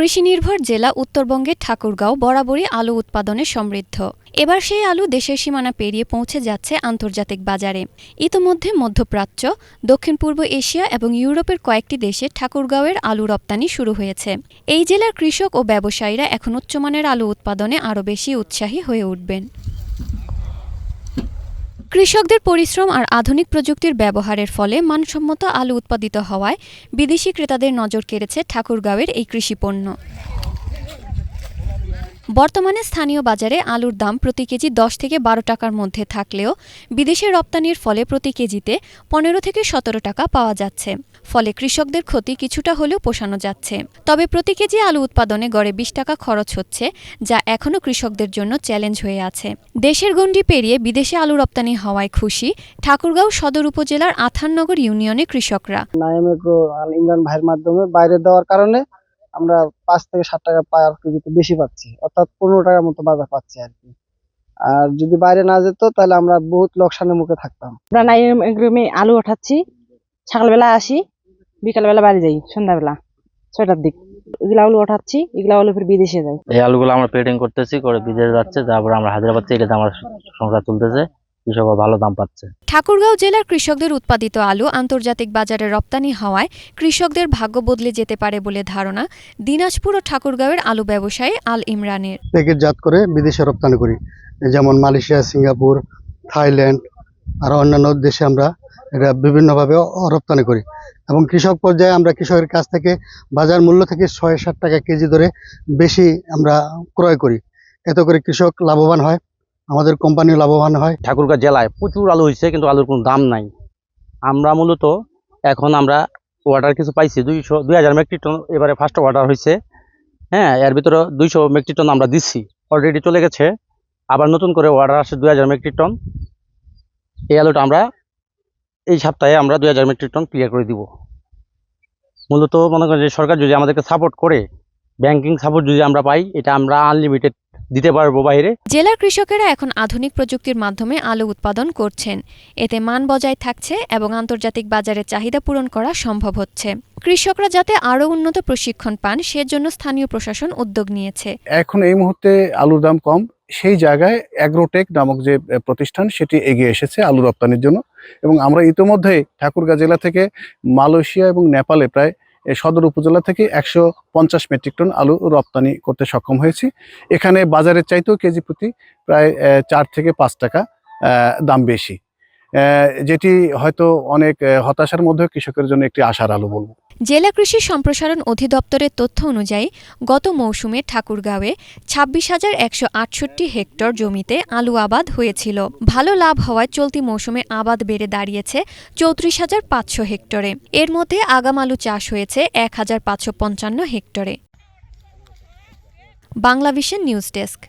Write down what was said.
কৃষিনির্ভর জেলা উত্তরবঙ্গের ঠাকুরগাঁও বরাবরই আলু উৎপাদনে সমৃদ্ধ। এবার সেই আলু দেশের সীমানা পেরিয়ে পৌঁছে যাচ্ছে আন্তর্জাতিক বাজারে। ইতোমধ্যে মধ্যপ্রাচ্য, দক্ষিণ পূর্ব এশিয়া এবং ইউরোপের কয়েকটি দেশে ঠাকুরগাঁওয়ের আলু রপ্তানি শুরু হয়েছে। এই জেলার কৃষক ও ব্যবসায়ীরা এখন উচ্চমানের আলু উৎপাদনে আরও বেশি উৎসাহী হয়ে উঠবেন। কৃষকদের পরিশ্রম আর আধুনিক প্রযুক্তির ব্যবহারের ফলে মানসম্মত আলু উৎপাদিত হওয়ায় বিদেশি ক্রেতাদের নজর কেড়েছে ঠাকুরগাঁওয়ের এই কৃষিপণ্য। বর্তমানে স্থানীয় বাজারে আলুর দাম প্রতি কেজি 10 থেকে 12 টাকার মধ্যে থাকলেও বিদেশে রপ্তানির ফলে প্রতি কেজিতে 15 থেকে 17 টাকা পাওয়া যাচ্ছে। ফলে কৃষকদের ক্ষতি কিছুটা হলেও পোষানো যাচ্ছে। তবে প্রতি কেজি আলু উৎপাদনে গড়ে 20 টাকা খরচ হচ্ছে, যা এখনও কৃষকদের জন্য চ্যালেঞ্জ হয়ে আছে। দেশের গণ্ডি পেরিয়ে বিদেশে আলু রপ্তানি হওয়ায় খুশি ঠাকুরগাঁও সদর উপজেলার আথাননগর ইউনিয়নে কৃষকরা। ইমরান ভাইয়ের মাধ্যমে বাইরে দেওয়ার কারণে আমরা 5 থেকে 7 টাকা পার কেজিতে বেশি পাচ্ছি, অর্থাৎ 15 টাকার মতো বাজার পাচ্ছি আর কি। আর যদি বাইরে না যেত তাহলে আমরা বহুত লোকসানের মুখে থাকতাম। আমরা নাইমে আলু ওঠাচ্ছি, সকালবেলা আসি, বিকালবেলা বাড়ি যাই, সন্ধ্যাবেলা 6টার দিক। এগুলো আলু ওঠাচ্ছি, এগুলো আলু ফির বিদেশে যায়। এই আলুগুলো আমরা পেটিং করতেছি, করে বিদেশে যাচ্ছে, তারপরে আমরা হাজিরা পাচ্ছি, এটাতে আমার সংসার চলতেছে, কৃষক ভালো দাম পাচ্ছে। ঠাকুরগাঁও জেলার কৃষকদের উৎপাদিত আলু আন্তর্জাতিক বাজারে রপ্তানি হওয়ায় কৃষকদের ভাগ্য বদলে যেতে পারে বলে ধারণা দিনাজপুর ও ঠাকুরগাঁওয়ের আলু ব্যবসায়ী আল ইমরানের। প্যাকেটজাত করে বিদেশে রপ্তানি করি, যেমন মালয়েশিয়া, সিঙ্গাপুর, থাইল্যান্ড আর অন্যান্য দেশে আমরা এটা বিভিন্নভাবে রপ্তানি করি এবং কৃষক পর্যায়ে আমরা কৃষকের কাছ থেকে বাজার মূল্য থেকে 6-7 টাকা কেজি ধরে বেশি আমরা ক্রয় করি। এতে করে কৃষক লাভবান হয়, আমাদের কোম্পানিও লাভবান হয়। ঠাকুরগাঁও জেলায় প্রচুর আলু হয়েছে, কিন্তু আলুর কোনো দাম নাই। আমরা মূলত এখন আমরা অর্ডার কিছু পাইছি 2000 মেট্রিক টন, এবারে ফার্স্ট অর্ডার হয়েছে। হ্যাঁ, এর ভিতরে 200 মেট্রিক টন আমরা দিচ্ছি, অলরেডি চলে গেছে। আবার নতুন করে অর্ডার আসছে 2000 মেট্রিক টন। এই আলুটা আমরা এই সপ্তাহে আমরা 2000 মেট্রিক টন ক্লিয়ার করে দিব। মূলত মনে করেন যে সরকার যদি আমাদেরকে সাপোর্ট করে, ব্যাংকিং সাপোর্ট যদি আমরা পাই, এটা আমরা আনলিমিটেড দিতে পারবো বাইরে। জেলার কৃষকেরা এখন আধুনিক প্রযুক্তির মাধ্যমে আলু উৎপাদন করছেন। এতে মান বজায় থাকছে এবং আন্তর্জাতিক বাজারে চাহিদা পূরণ করা সম্ভব হচ্ছে। কৃষকরা যাতে আরও উন্নত প্রশিক্ষণ পান, সেজন্য স্থানীয় প্রশাসন উদ্যোগ নিয়েছে। এখন এই মুহূর্তে আলুর দাম কম, সেই জায়গায় অ্যাগ্রোটেক নামক যে প্রতিষ্ঠান সেটি এগিয়ে এসেছে আলু রপ্তানির জন্য। এবং আমরা ইতিমধ্যেই ঠাকুরগাঁও জেলা থেকে মালয়েশিয়া এবং নেপালে প্রায় সদর উপজেলা থেকে 150 মেট্রিক টন আলু রপ্তানি করতে সক্ষম হয়েছি। এখানে বাজারের চাইতেও কেজি প্রতি প্রায় 4 থেকে 5 টাকা দাম বেশি, যেটি হয়তো অনেক হতাশার মধ্যে কৃষকের জন্য একটি আশার আলো বলবো। জেলা কৃষি সম্প্রসারণ অধিদপ্তরের তথ্য অনুযায়ী গত মৌসুমে ঠাকুরগাঁওয়ে 26,168 হেক্টর জমিতে আলু আবাদ হয়েছিল। ভালো লাভ হওয়ায় চলতি মৌসুমে আবাদ বেড়ে দাঁড়িয়েছে 34,500 হেক্টরে। এর মধ্যে আগাম আলু চাষ হয়েছে 1,555 হেক্টরে। Banglavision news desk.